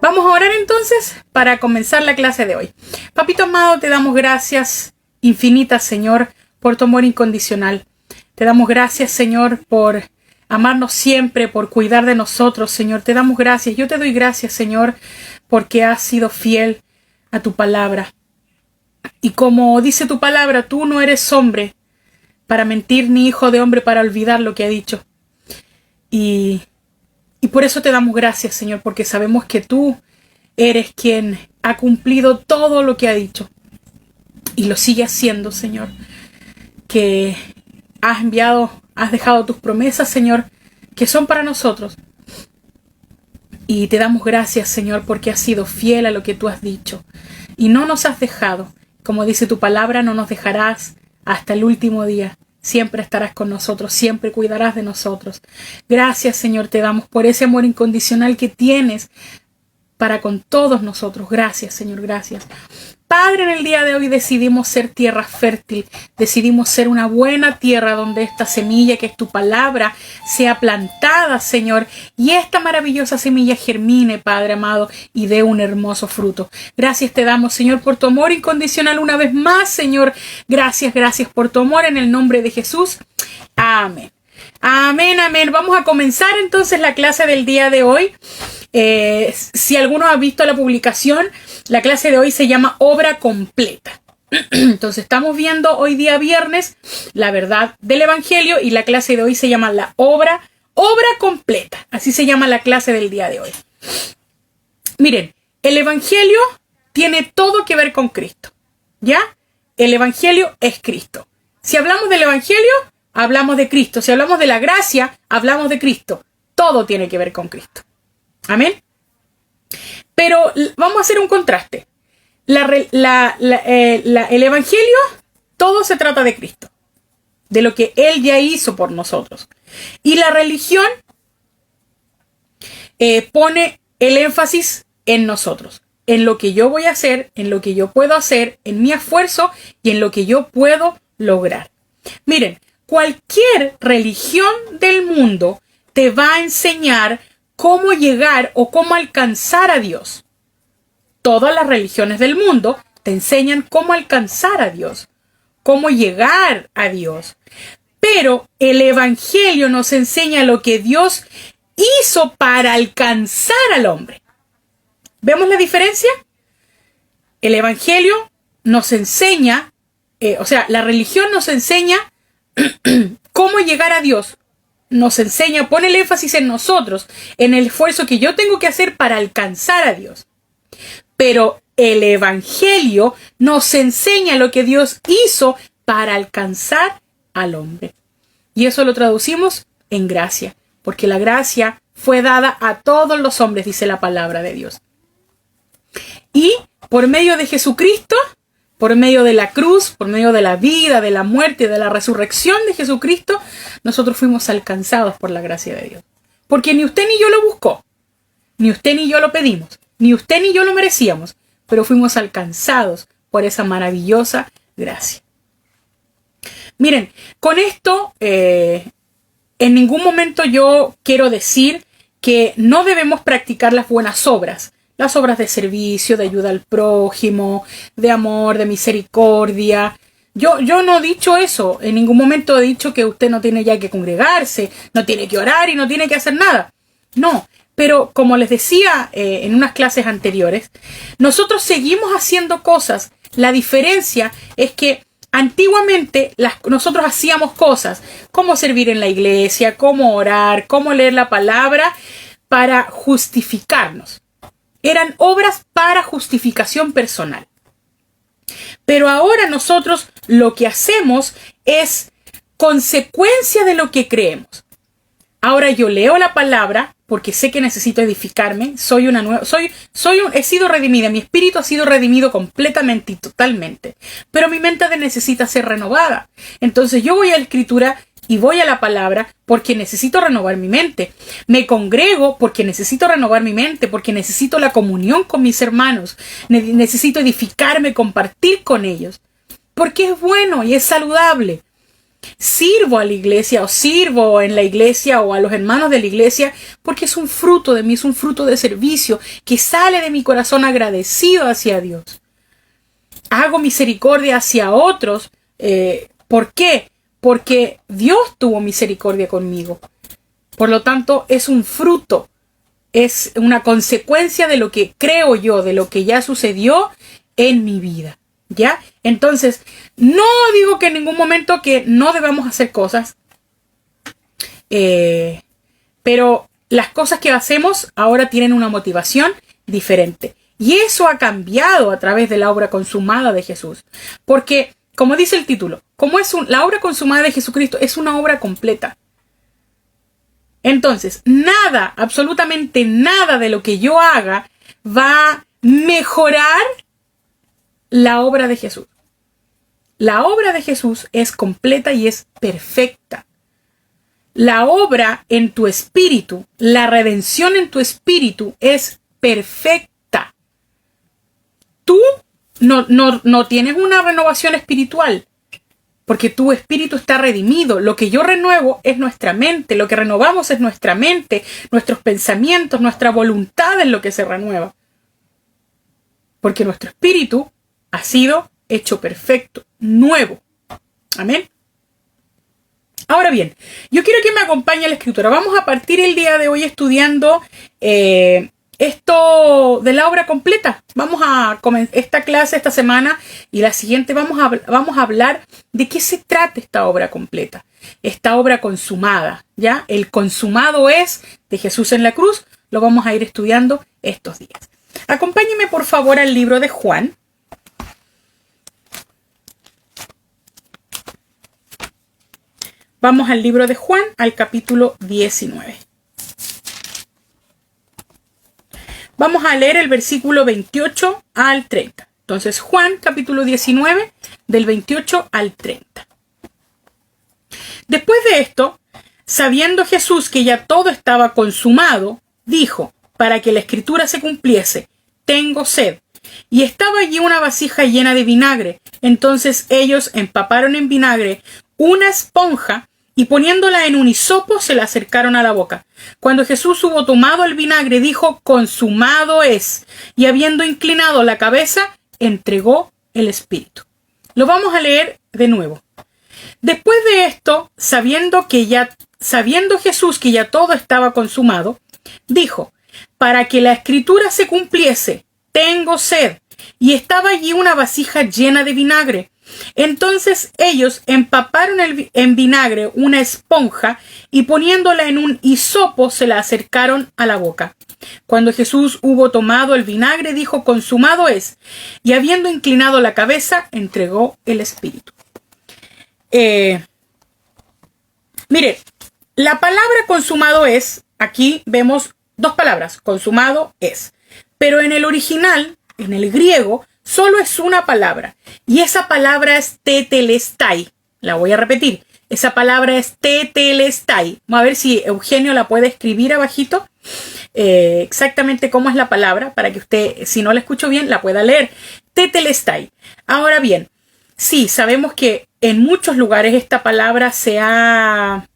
Vamos a orar entonces para comenzar la clase de hoy. Papito amado, te damos gracias infinitas, Señor, por tu amor incondicional. Te damos gracias, Señor, por amarnos siempre, por cuidar de nosotros, Señor. Te damos gracias. Yo te doy gracias, Señor, porque has sido fiel a tu palabra. Y como dice tu palabra, tú no eres hombre para mentir, ni hijo de hombre para olvidar lo que ha dicho. Y por eso te damos gracias, Señor, porque sabemos que tú eres quien ha cumplido todo lo que ha dicho. Y lo sigue haciendo, Señor. Que has dejado tus promesas, Señor, que son para nosotros. Y te damos gracias, Señor, porque has sido fiel a lo que tú has dicho. Y no nos has dejado. Como dice tu palabra, no nos dejarás hasta el último día. Siempre estarás con nosotros, siempre cuidarás de nosotros. Gracias, Señor, te damos por ese amor incondicional que tienes para con todos nosotros. Gracias, Señor, gracias. Padre, en el día de hoy decidimos ser tierra fértil, decidimos ser una buena tierra donde esta semilla que es tu palabra sea plantada, Señor, y esta maravillosa semilla germine, Padre amado, y dé un hermoso fruto. Gracias te damos, Señor, por tu amor incondicional una vez más, Señor. Gracias por tu amor en el nombre de Jesús. Amén. Amén, amén. Vamos a comenzar entonces la clase del día de hoy. Si alguno ha visto la publicación, la clase de hoy se llama Obra Completa. Entonces estamos viendo hoy día viernes la verdad del Evangelio y la clase de hoy se llama la obra completa. Así se llama la clase del día de hoy. Miren, el Evangelio tiene todo que ver con Cristo. ¿Ya? El Evangelio es Cristo. Si hablamos del Evangelio, hablamos de Cristo. Si hablamos de la gracia, hablamos de Cristo. Todo tiene que ver con Cristo. Amén. Pero vamos a hacer un contraste. El Evangelio, todo se trata de Cristo, de lo que Él ya hizo por nosotros. Y la religión pone el énfasis en nosotros, en lo que yo voy a hacer, en lo que yo puedo hacer, en mi esfuerzo y en lo que yo puedo lograr. Miren, cualquier religión del mundo te va a enseñar cómo llegar o cómo alcanzar a Dios. Todas las religiones del mundo te enseñan cómo alcanzar a Dios, cómo llegar a Dios. Pero el Evangelio nos enseña lo que Dios hizo para alcanzar al hombre. ¿Vemos la diferencia? El Evangelio nos enseña, la religión nos enseña cómo llegar a Dios. Nos enseña, pone el énfasis en nosotros, en el esfuerzo que yo tengo que hacer para alcanzar a Dios. Pero el Evangelio nos enseña lo que Dios hizo para alcanzar al hombre. Y eso lo traducimos en gracia, porque la gracia fue dada a todos los hombres, dice la palabra de Dios. Y por medio de Jesucristo, por medio de la cruz, por medio de la vida, de la muerte, de la resurrección de Jesucristo, nosotros fuimos alcanzados por la gracia de Dios. Porque ni usted ni yo lo buscó, ni usted ni yo lo pedimos, ni usted ni yo lo merecíamos, pero fuimos alcanzados por esa maravillosa gracia. Miren, con esto, en ningún momento yo quiero decir que no debemos practicar las buenas obras. Las obras de servicio, de ayuda al prójimo, de amor, de misericordia. Yo no he dicho eso. En ningún momento he dicho que usted no tiene ya que congregarse, no tiene que orar y no tiene que hacer nada. No, pero como les decía en unas clases anteriores, nosotros seguimos haciendo cosas. La diferencia es que antiguamente nosotros hacíamos cosas como servir en la iglesia, como orar, como leer la palabra para justificarnos. Eran obras para justificación personal. Pero ahora nosotros lo que hacemos es consecuencia de lo que creemos. Ahora yo leo la palabra porque sé que necesito edificarme. He sido redimida. Mi espíritu ha sido redimido completamente y totalmente. Pero mi mente necesita ser renovada. Entonces yo voy a la Escritura y voy a la palabra porque necesito renovar mi mente. Me congrego porque necesito renovar mi mente, porque necesito la comunión con mis hermanos. Necesito edificarme, compartir con ellos. Porque es bueno y es saludable. Sirvo a la iglesia o sirvo en la iglesia o a los hermanos de la iglesia porque es un fruto de mí, es un fruto de servicio que sale de mi corazón agradecido hacia Dios. Hago misericordia hacia otros. ¿Por qué? Porque Dios tuvo misericordia conmigo. Por lo tanto, es un fruto, es una consecuencia de lo que creo yo, de lo que ya sucedió en mi vida. ¿Ya? Entonces, no digo que en ningún momento que no debamos hacer cosas, pero las cosas que hacemos ahora tienen una motivación diferente. Y eso ha cambiado a través de la obra consumada de Jesús. Porque, como dice el título, como la obra consumada de Jesucristo es una obra completa. Entonces, nada, absolutamente nada de lo que yo haga va a mejorar la obra de Jesús. La obra de Jesús es completa y es perfecta. La obra en tu espíritu, la redención en tu espíritu es perfecta. Tú no tienes una renovación espiritual, porque tu espíritu está redimido. Lo que yo renuevo es nuestra mente, lo que renovamos es nuestra mente, nuestros pensamientos, nuestra voluntad es lo que se renueva. Porque nuestro espíritu ha sido hecho perfecto, nuevo. Amén. Ahora bien, yo quiero que me acompañe la escritura. Vamos a partir el día de hoy estudiando esto de la obra completa. Vamos a comenzar esta clase esta semana y la siguiente vamos a hablar de qué se trata esta obra completa. Esta obra consumada, ¿ya? El consumado es de Jesús en la cruz. Lo vamos a ir estudiando estos días. Acompáñeme por favor al libro de Juan. Vamos al libro de Juan, al capítulo 19. Vamos a leer el versículo 28 al 30. Entonces, Juan, capítulo 19, del 28 al 30. Después de esto, sabiendo Jesús que ya todo estaba consumado, dijo, para que la escritura se cumpliese, tengo sed. Y estaba allí una vasija llena de vinagre. Entonces ellos empaparon en vinagre una esponja y poniéndola en un hisopo se la acercaron a la boca. Cuando Jesús hubo tomado el vinagre, dijo, consumado es. Y habiendo inclinado la cabeza, entregó el espíritu. Lo vamos a leer de nuevo. Después de esto, sabiendo Jesús que ya todo estaba consumado, dijo, para que la escritura se cumpliese, tengo sed. Y estaba allí una vasija llena de vinagre. Entonces ellos empaparon en vinagre una esponja y poniéndola en un hisopo se la acercaron a la boca. Cuando Jesús hubo tomado el vinagre, dijo, consumado es. Y habiendo inclinado la cabeza, entregó el espíritu. Mire, la palabra consumado es, aquí vemos dos palabras, consumado es. Pero en el original, en el griego, solo es una palabra. Y esa palabra es tetelestai. La voy a repetir. Esa palabra es tetelestai. Vamos a ver si Eugenio la puede escribir abajito. Exactamente cómo es la palabra. Para que usted, si no la escucho bien, la pueda leer. Tetelestai. Ahora bien, sí, sabemos que en muchos lugares esta palabra se ha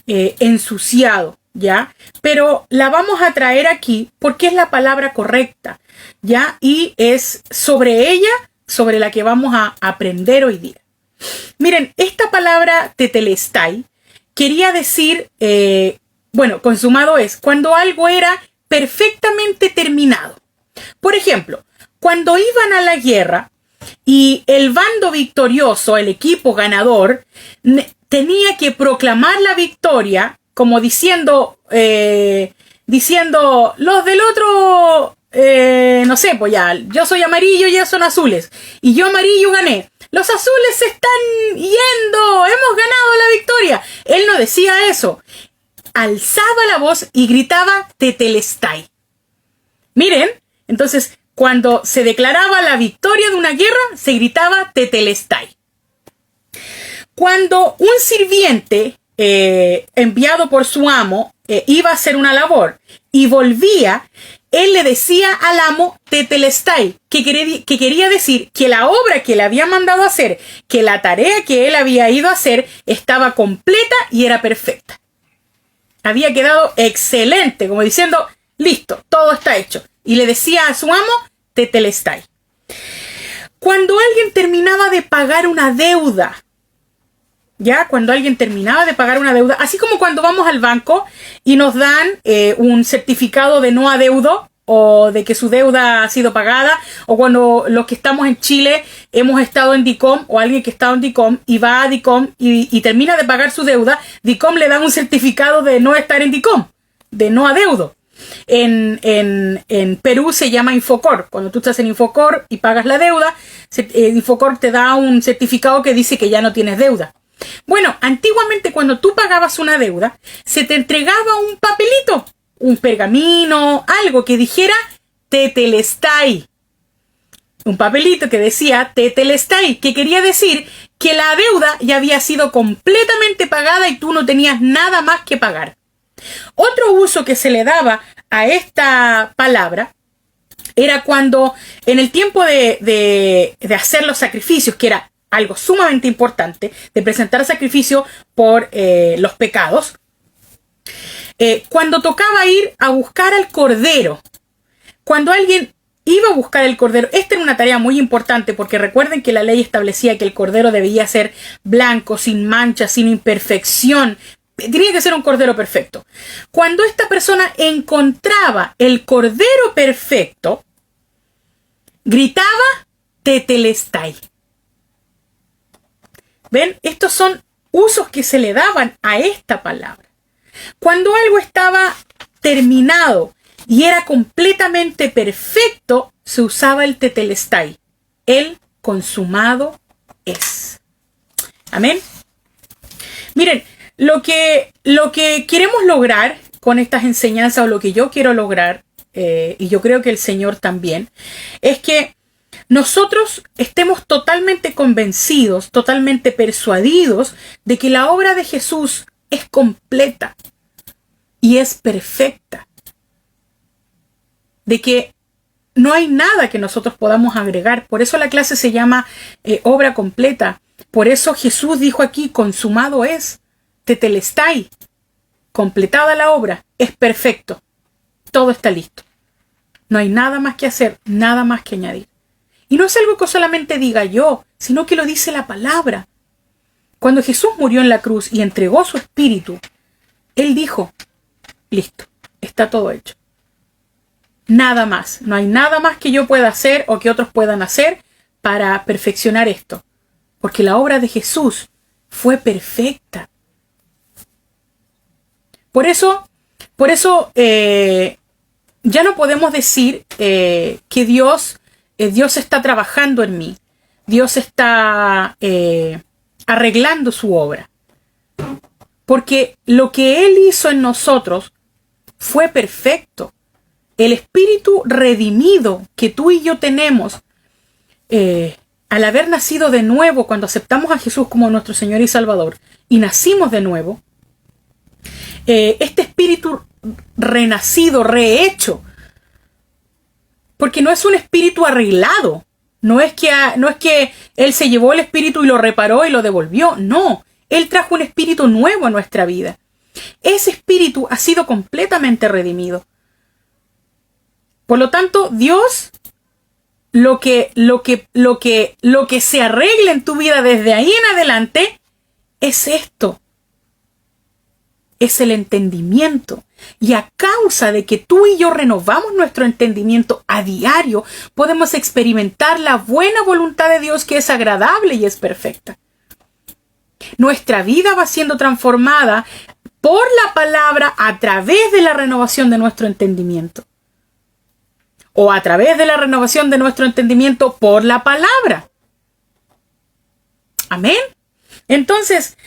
ensuciado, ¿ya? Pero la vamos a traer aquí porque es la palabra correcta, ¿ya? Y es sobre ella, sobre la que vamos a aprender hoy día. Miren, esta palabra tetelestai quería decir, consumado es, cuando algo era perfectamente terminado. Por ejemplo, cuando iban a la guerra y el bando victorioso, el equipo ganador, tenía que proclamar la victoria como diciendo, los del otro, no sé, pues ya, yo soy amarillo y ellos son azules. Y yo amarillo gané. Los azules se están yendo, hemos ganado la victoria. Él no decía eso. Alzaba la voz y gritaba tetelestai. Miren, entonces, cuando se declaraba la victoria de una guerra, se gritaba tetelestai. Cuando un sirviente enviado por su amo iba a hacer una labor y volvía, él le decía al amo tetelestai, que quería decir que la obra que le había mandado a hacer, que la tarea que él había ido a hacer estaba completa y era perfecta. Había quedado excelente, como diciendo, listo, todo está hecho. Y le decía a su amo tetelestai. Cuando alguien terminaba de pagar una deuda, cuando alguien terminaba de pagar una deuda, así como cuando vamos al banco y nos dan un certificado de no adeudo o de que su deuda ha sido pagada, o cuando los que estamos en Chile hemos estado en DICOM, o alguien que ha estado en DICOM y va a DICOM y termina de pagar su deuda, DICOM le da un certificado de no estar en DICOM, de no adeudo. En Perú se llama Infocor. Cuando tú estás en Infocor y pagas la deuda, Infocor te da un certificado que dice que ya no tienes deuda. Bueno, antiguamente cuando tú pagabas una deuda, se te entregaba un papelito, un pergamino, algo que dijera tetelestai. Un papelito que decía tetelestai, que quería decir que la deuda ya había sido completamente pagada y tú no tenías nada más que pagar. Otro uso que se le daba a esta palabra era cuando en el tiempo de hacer los sacrificios, que era algo sumamente importante, de presentar sacrificio por los pecados, cuando tocaba ir a buscar al cordero, cuando alguien iba a buscar el cordero, esta era una tarea muy importante porque recuerden que la ley establecía que el cordero debía ser blanco, sin mancha, sin imperfección, tenía que ser un cordero perfecto. Cuando esta persona encontraba el cordero perfecto, gritaba tetelestai. ¿Ven? Estos son usos que se le daban a esta palabra. Cuando algo estaba terminado y era completamente perfecto, se usaba el tetelestai. El consumado es. Amén. Miren, lo que queremos lograr con estas enseñanzas, o lo que yo quiero lograr, y yo creo que el Señor también, es que nosotros estemos totalmente convencidos, totalmente persuadidos de que la obra de Jesús es completa y es perfecta. De que no hay nada que nosotros podamos agregar. Por eso la clase se llama obra completa. Por eso Jesús dijo aquí, consumado es, tetelestai, completada la obra, es perfecto. Todo está listo. No hay nada más que hacer, nada más que añadir. Y no es algo que solamente diga yo, sino que lo dice la palabra. Cuando Jesús murió en la cruz y entregó su espíritu, Él dijo, listo, está todo hecho. Nada más, no hay nada más que yo pueda hacer o que otros puedan hacer para perfeccionar esto. Porque la obra de Jesús fue perfecta. Por eso ya no podemos decir que Dios está trabajando en mí. Dios está arreglando su obra. Porque lo que Él hizo en nosotros fue perfecto. El espíritu redimido que tú y yo tenemos, al haber nacido de nuevo, cuando aceptamos a Jesús como nuestro Señor y Salvador, y nacimos de nuevo, este espíritu renacido, rehecho, porque no es un espíritu arreglado, no es que Él se llevó el espíritu y lo reparó y lo devolvió, no, Él trajo un espíritu nuevo a nuestra vida. Ese espíritu ha sido completamente redimido. Por lo tanto, Dios, lo que se arregla en tu vida desde ahí en adelante es esto. Es el entendimiento. Y a causa de que tú y yo renovamos nuestro entendimiento a diario, podemos experimentar la buena voluntad de Dios, que es agradable y es perfecta. Nuestra vida va siendo transformada por la palabra a través de la renovación de nuestro entendimiento. O a través de la renovación de nuestro entendimiento por la palabra. Amén. Entonces,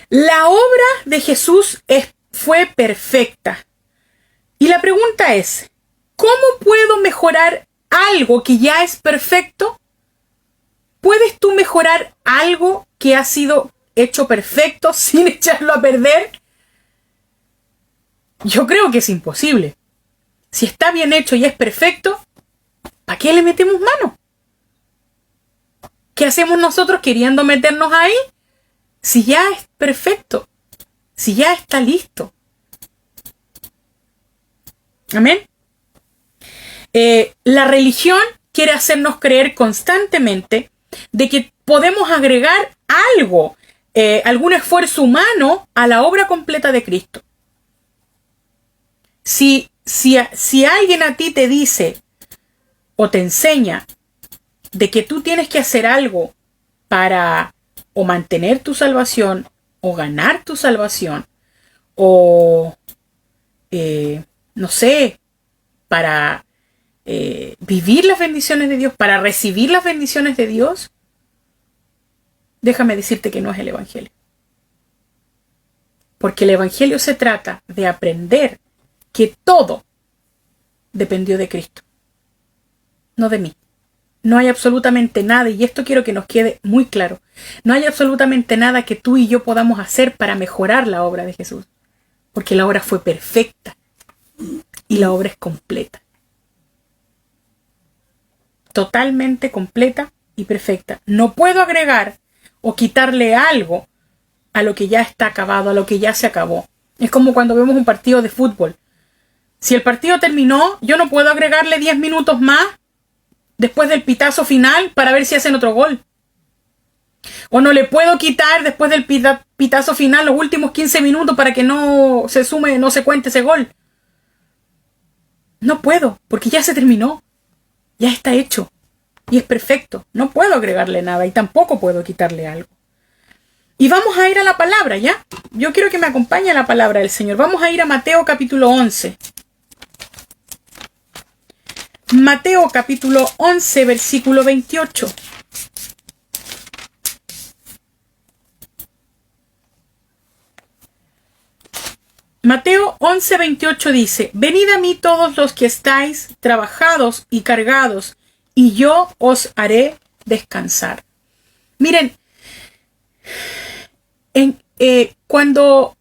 la obra de Jesús fue perfecta. Y la pregunta es, ¿cómo puedo mejorar algo que ya es perfecto? ¿Puedes tú mejorar algo que ha sido hecho perfecto sin echarlo a perder? Yo creo que es imposible. si está bien hecho y es perfecto, ¿para qué le metemos mano? ¿Qué hacemos nosotros queriendo meternos ahí? Si ya es perfecto, si ya está listo. Amén. La religión quiere hacernos creer constantemente de que podemos agregar algo, algún esfuerzo humano a la obra completa de Cristo. Si alguien a ti te dice o te enseña de que tú tienes que hacer algo para o mantener tu salvación o ganar tu salvación o no sé, para vivir las bendiciones de Dios, para recibir las bendiciones de Dios, déjame decirte que no es el Evangelio. Porque el Evangelio se trata de aprender que todo dependió de Cristo, no de mí. No hay absolutamente nada, y esto quiero que nos quede muy claro, no hay absolutamente nada que tú y yo podamos hacer para mejorar la obra de Jesús, porque la obra fue perfecta y la obra es completa. Totalmente completa y perfecta. No puedo agregar o quitarle algo a lo que ya está acabado, a lo que ya se acabó. Es como cuando vemos un partido de fútbol. Si el partido terminó, yo no puedo agregarle 10 minutos más después del pitazo final para ver si hacen otro gol. O no le puedo quitar después del pitazo final los últimos 15 minutos para que no se sume, no se cuente ese gol. No puedo, porque ya se terminó. Ya está hecho. Y es perfecto. No puedo agregarle nada y tampoco puedo quitarle algo. Y vamos a ir a la palabra, ¿ya? Yo quiero que me acompañe a la palabra del Señor. Vamos a ir a Mateo capítulo 11. Mateo capítulo 11, versículo 28. Mateo 11, 28 dice: Venid a mí todos los que estáis trabajados y cargados, y yo os haré descansar. Miren, cuando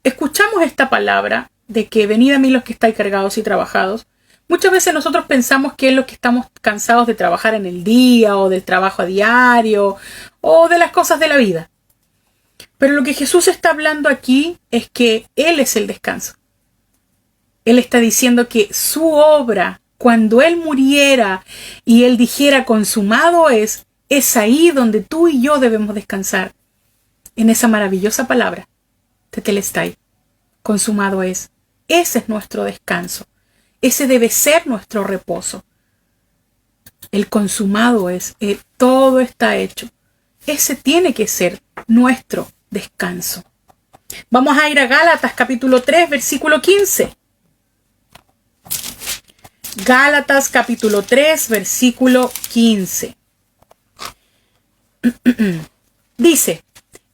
escuchamos esta palabra de que venid a mí los que estáis cargados y trabajados, muchas veces nosotros pensamos que es los que estamos cansados de trabajar en el día, o del trabajo a diario, o de las cosas de la vida. Pero lo que Jesús está hablando aquí es que Él es el descanso. Él está diciendo que su obra, cuando Él muriera y Él dijera consumado es ahí donde tú y yo debemos descansar. En esa maravillosa palabra, tetelestai, consumado es. Ese es nuestro descanso. Ese debe ser nuestro reposo. El consumado es, todo está hecho. Ese tiene que ser nuestro descanso. Vamos a ir a Gálatas capítulo 3, versículo 15. Gálatas capítulo 3, versículo 15. Dice: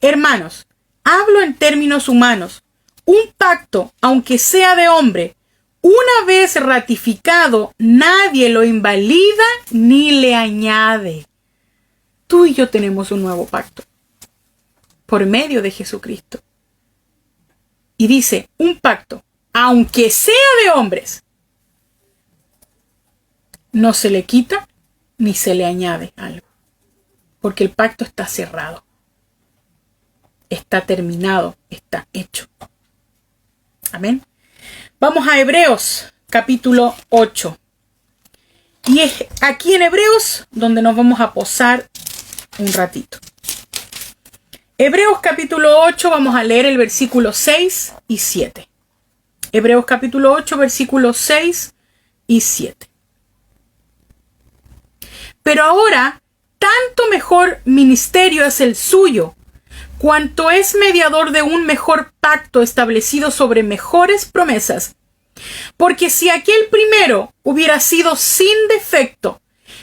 Hermanos, hablo en términos humanos. Un pacto, aunque sea de hombre, una vez ratificado, nadie lo invalida ni le añade. Tú y yo tenemos un nuevo pacto por medio de Jesucristo. Y dice, un pacto, aunque sea de hombres, no se le quita ni se le añade algo. Porque el pacto está cerrado. Está terminado, está hecho. Amén. Vamos a Hebreos capítulo 8. Y es aquí en Hebreos donde nos vamos a posar un ratito. Hebreos capítulo 8, vamos a leer el versículo 6 y 7. Hebreos capítulo 8, versículos 6 y 7. Pero ahora, tanto mejor ministerio es el suyo, cuanto es mediador de un mejor pacto establecido sobre mejores promesas. Porque si aquel primero hubiera sido sin defecto,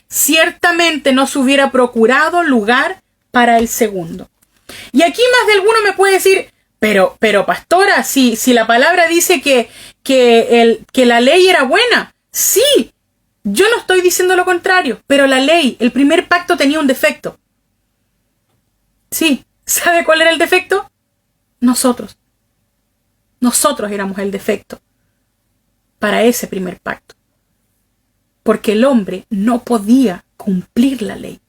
ciertamente no se hubiera procurado lugar para el segundo. Y aquí más de alguno me puede decir, pero pastora, si la palabra dice que la ley era buena. Sí, yo no estoy diciendo lo contrario, pero la ley, el primer pacto tenía un defecto. Sí, ¿sabe cuál era el defecto? Nosotros. Nosotros éramos el defecto. para ese primer pacto. Porque el hombre no podía cumplir la ley.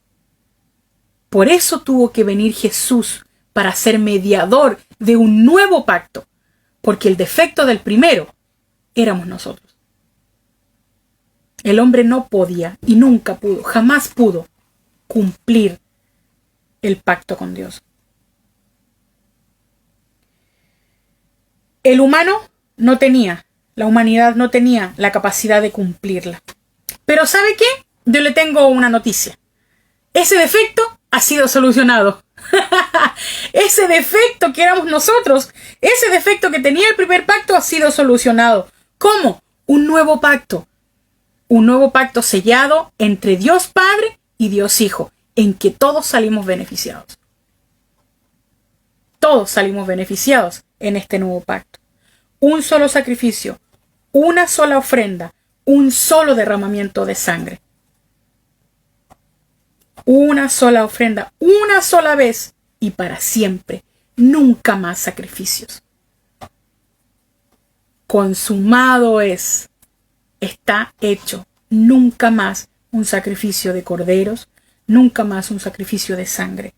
Por eso tuvo que venir Jesús para ser mediador de un nuevo pacto. Porque el defecto del primero éramos nosotros. El hombre no podía y nunca pudo, jamás pudo cumplir el pacto con Dios. El humano no tenía, la humanidad no tenía la capacidad de cumplirla. Pero ¿sabe qué? Yo le tengo una noticia. Ese defecto ha sido solucionado. Ese defecto que éramos nosotros, ese defecto que tenía el primer pacto ha sido solucionado. ¿Cómo? Un nuevo pacto. Un nuevo pacto sellado entre Dios Padre y Dios Hijo, en que todos salimos beneficiados. Todos salimos beneficiados en este nuevo pacto. Un solo sacrificio, una sola ofrenda, un solo derramamiento de sangre. Una sola ofrenda, una sola vez y para siempre. Nunca más sacrificios. Consumado es. Está hecho. Nunca más un sacrificio de corderos, nunca más un sacrificio de sangre.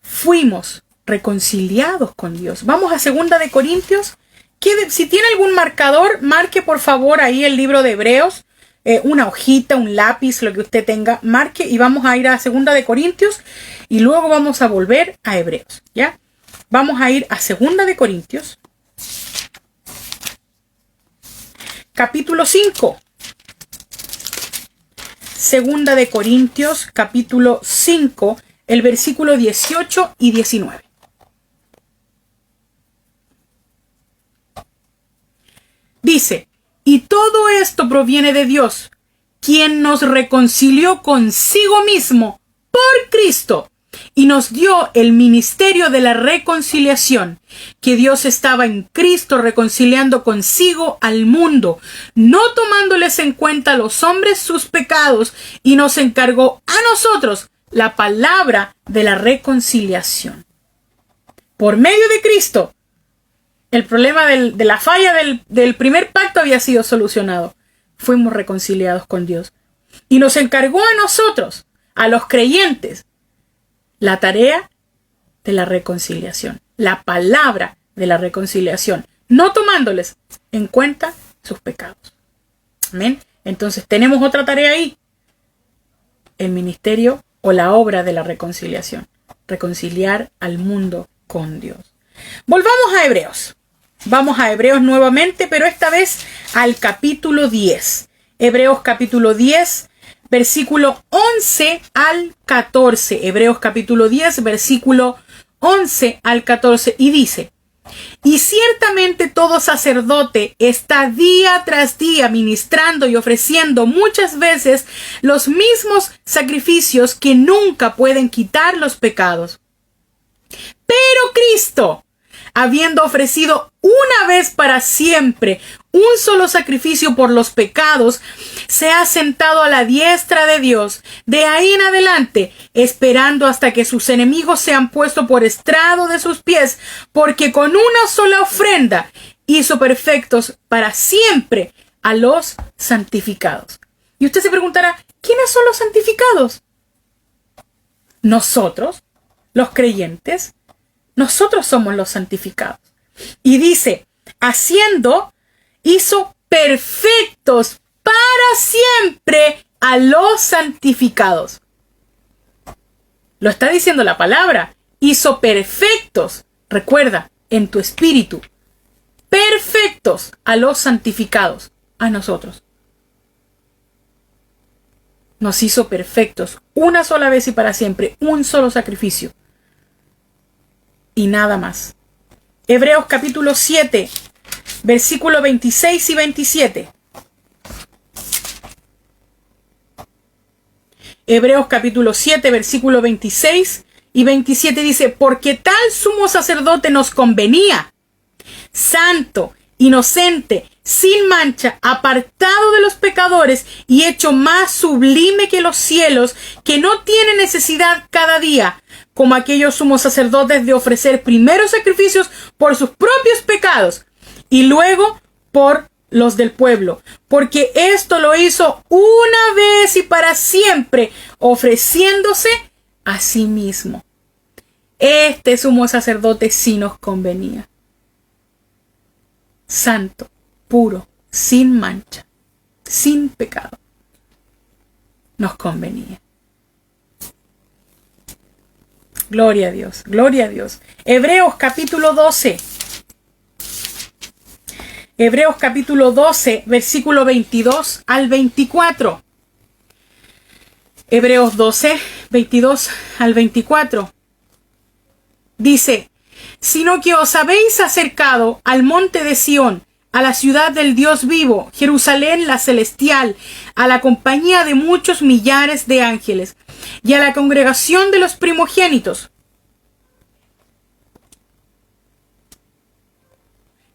Fuimos reconciliados con Dios. Vamos a 2 de Corintios. Si tiene algún marcador, marque por favor ahí el libro de Hebreos, una hojita, un lápiz, lo que usted tenga, marque y vamos a ir a 2 de Corintios y luego vamos a volver a Hebreos, ¿ya? Vamos a ir a 2 de Corintios. Capítulo 5. 2 de Corintios, capítulo 5, el versículo 18 y 19. Dice, y todo esto proviene de Dios, quien nos reconcilió consigo mismo por Cristo y nos dio el ministerio de la reconciliación, que Dios estaba en Cristo reconciliando consigo al mundo, no tomándoles en cuenta a los hombres sus pecados, y nos encargó a nosotros la palabra de la reconciliación. Por medio de Cristo, el problema de la falla del primer pacto había sido solucionado. Fuimos reconciliados con Dios. Y nos encargó a nosotros, a los creyentes, la tarea de la reconciliación, la palabra de la reconciliación, no tomándoles en cuenta sus pecados. Amén. Entonces tenemos otra tarea ahí. El ministerio o la obra de la reconciliación. Reconciliar al mundo con Dios. Volvamos a Hebreos. Vamos a Hebreos nuevamente, pero esta vez al capítulo 10. Hebreos capítulo 10, versículo 11 al 14. Hebreos capítulo 10, versículo 11 al 14. Y dice, y ciertamente todo sacerdote está día tras día ministrando y ofreciendo muchas veces los mismos sacrificios que nunca pueden quitar los pecados. Pero Cristo, habiendo ofrecido una vez para siempre un solo sacrificio por los pecados, se ha sentado a la diestra de Dios, de ahí en adelante, esperando hasta que sus enemigos sean puestos por estrado de sus pies, porque con una sola ofrenda hizo perfectos para siempre a los santificados. Y usted se preguntará, ¿quiénes son los santificados? Nosotros, los creyentes. Nosotros somos los santificados. Y dice, hizo perfectos para siempre a los santificados. Lo está diciendo la palabra. Hizo perfectos, recuerda, en tu espíritu. Perfectos a los santificados, a nosotros. Nos hizo perfectos una sola vez y para siempre, un solo sacrificio. Y nada más. Hebreos capítulo 7, versículo 26 y 27. Hebreos capítulo 7, versículo 26 y 27 dice, porque tal sumo sacerdote nos convenía, santo, inocente, sin mancha, apartado de los pecadores y hecho más sublime que los cielos, que no tiene necesidad cada día, como aquellos sumos sacerdotes, de ofrecer primero sacrificios por sus propios pecados y luego por los del pueblo, porque esto lo hizo una vez y para siempre, ofreciéndose a sí mismo. Este sumo sacerdote sí nos convenía. Santo, puro, sin mancha, sin pecado. Nos convenía. Gloria a Dios, gloria a Dios. Hebreos capítulo 12. Hebreos capítulo 12, versículo 22 al 24. Hebreos 12, 22 al 24. Dice, sino que os habéis acercado al monte de Sión, a la ciudad del Dios vivo, Jerusalén la celestial, a la compañía de muchos millares de ángeles, y a la congregación de los primogénitos,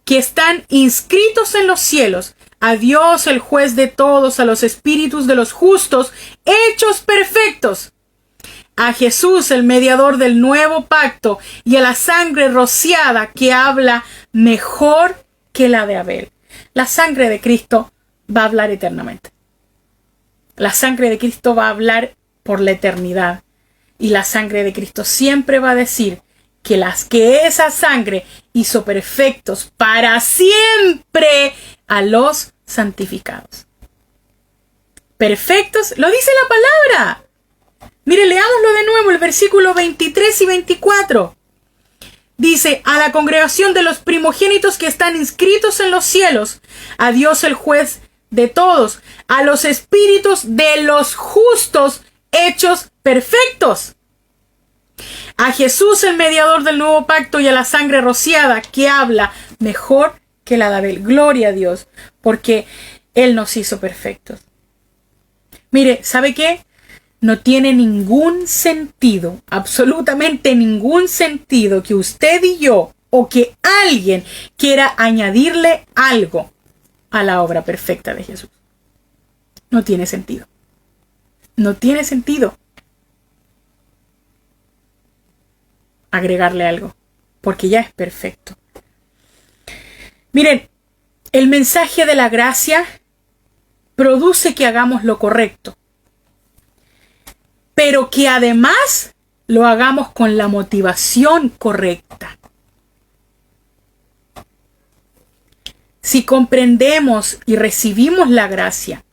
que están inscritos en los cielos, a Dios el juez de todos, a los espíritus de los justos, hechos perfectos, a Jesús el mediador del nuevo pacto, y a la sangre rociada que habla mejor que la de Abel. La sangre de Cristo va a hablar eternamente. La sangre de Cristo va a hablar por la eternidad. Y la sangre de Cristo siempre va a decir que esa sangre hizo perfectos para siempre a los santificados. Perfectos, lo dice la palabra. Mire, leámoslo de nuevo, el versículo 23 y 24. Dice, a la congregación de los primogénitos que están inscritos en los cielos, a Dios el juez de todos, a los espíritus de los justos hechos perfectos, a Jesús el mediador del nuevo pacto y a la sangre rociada que habla mejor que la de Abel. Gloria a Dios, porque Él nos hizo perfectos. Mire, ¿sabe qué? No tiene ningún sentido, absolutamente ningún sentido que usted y yo o que alguien quiera añadirle algo a la obra perfecta de Jesús. No tiene sentido. No tiene sentido agregarle algo, porque ya es perfecto. Miren, el mensaje de la gracia produce que hagamos lo correcto, pero que además lo hagamos con la motivación correcta. Si comprendemos y recibimos la gracia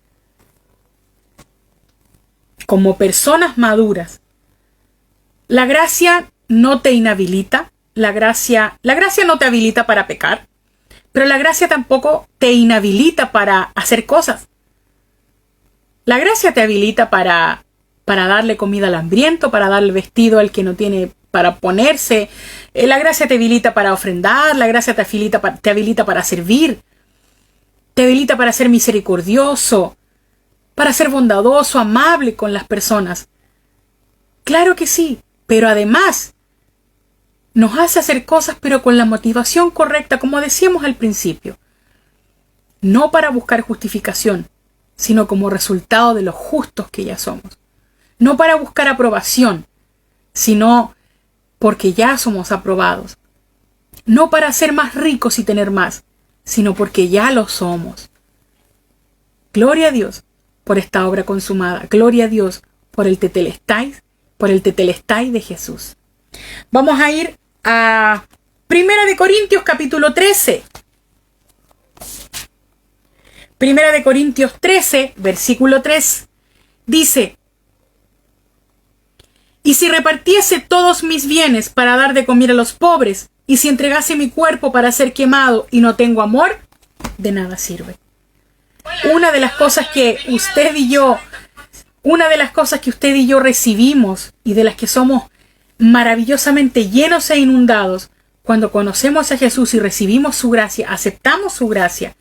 como personas maduras, la gracia no te inhabilita, la gracia no te habilita para pecar, pero la gracia tampoco te inhabilita para hacer cosas. La gracia te habilita para darle comida al hambriento, para darle vestido al que no tiene para ponerse. La gracia te habilita para ofrendar, la gracia te habilita para servir, te habilita para ser misericordioso, para ser bondadoso, amable con las personas. Claro que sí, pero además nos hace hacer cosas pero con la motivación correcta, como decíamos al principio. No para buscar justificación, sino como resultado de lo justos que ya somos. No para buscar aprobación, sino porque ya somos aprobados. No para ser más ricos y tener más, sino porque ya lo somos. Gloria a Dios por esta obra consumada. Gloria a Dios por el tetelestai de Jesús. Vamos a ir a 1 de Corintios capítulo 13. 1 de Corintios 13, versículo 3. Dice, y si repartiese todos mis bienes para dar de comer a los pobres, y si entregase mi cuerpo para ser quemado y no tengo amor, de nada sirve. Una de las cosas que usted y yo recibimos y de las que somos maravillosamente llenos e inundados cuando conocemos a Jesús y recibimos su gracia, aceptamos su gracia,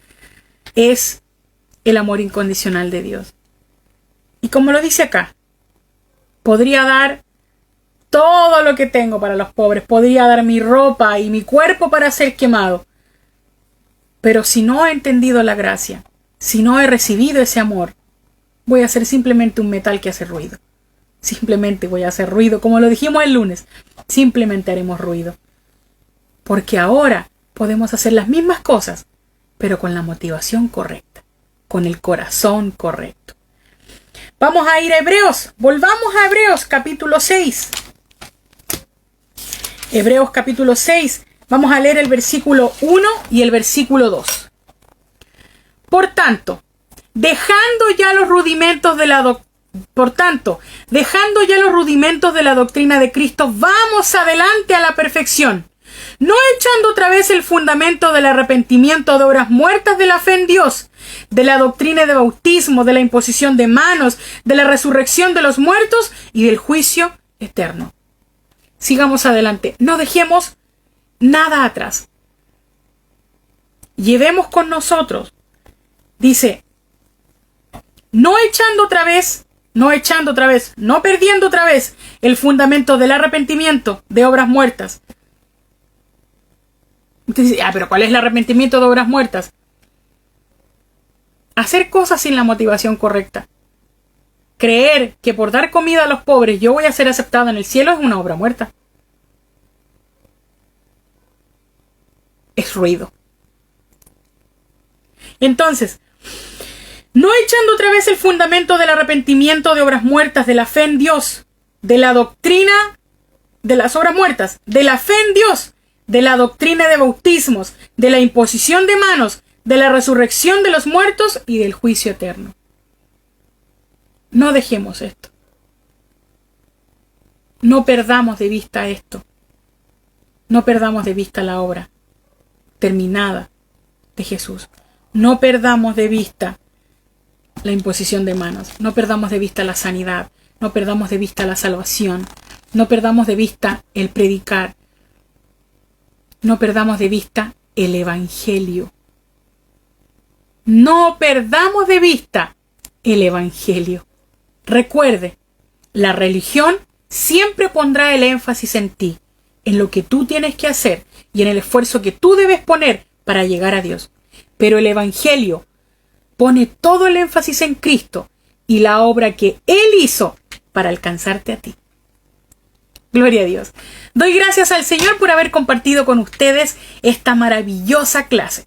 es el amor incondicional de Dios. Y como lo dice acá, podría dar todo lo que tengo para los pobres, podría dar mi ropa y mi cuerpo para ser quemado, pero si no he entendido la gracia, si no he recibido ese amor, voy a ser simplemente un metal que hace ruido. Simplemente voy a hacer ruido, como lo dijimos el lunes, simplemente haremos ruido. Porque ahora podemos hacer las mismas cosas, pero con la motivación correcta, con el corazón correcto. Vamos a ir a Hebreos, volvamos a Hebreos capítulo 6. Hebreos capítulo 6, vamos a leer el versículo 1 y el versículo 2. Por tanto, dejando ya los rudimentos de la doctrina de Cristo, vamos adelante a la perfección, no echando otra vez el fundamento del arrepentimiento de obras muertas de la fe en Dios, de la doctrina de bautismo, de la imposición de manos, de la resurrección de los muertos y del juicio eterno. Sigamos adelante, no dejemos nada atrás. Llevemos con nosotros, dice, no perdiendo otra vez el fundamento del arrepentimiento de obras muertas. Entonces, pero ¿cuál es el arrepentimiento de obras muertas? Hacer cosas sin la motivación correcta. Creer que por dar comida a los pobres yo voy a ser aceptado en el cielo es una obra muerta. Es ruido. Entonces, no echando otra vez el fundamento del arrepentimiento de obras muertas, de la fe en Dios, de la doctrina de las obras muertas, de la fe en Dios, de la doctrina de bautismos, de la imposición de manos, de la resurrección de los muertos y del juicio eterno. No dejemos esto. No perdamos de vista esto. No perdamos de vista la obra terminada de Jesús. No perdamos de vista la imposición de manos. No perdamos de vista la sanidad. No perdamos de vista la salvación. No perdamos de vista el predicar. No perdamos de vista el evangelio. No perdamos de vista el evangelio. Recuerde, la religión siempre pondrá el énfasis en ti, en lo que tú tienes que hacer y en el esfuerzo que tú debes poner para llegar a Dios. Pero el evangelio pone todo el énfasis en Cristo y la obra que Él hizo para alcanzarte a ti. Gloria a Dios. Doy gracias al Señor por haber compartido con ustedes esta maravillosa clase.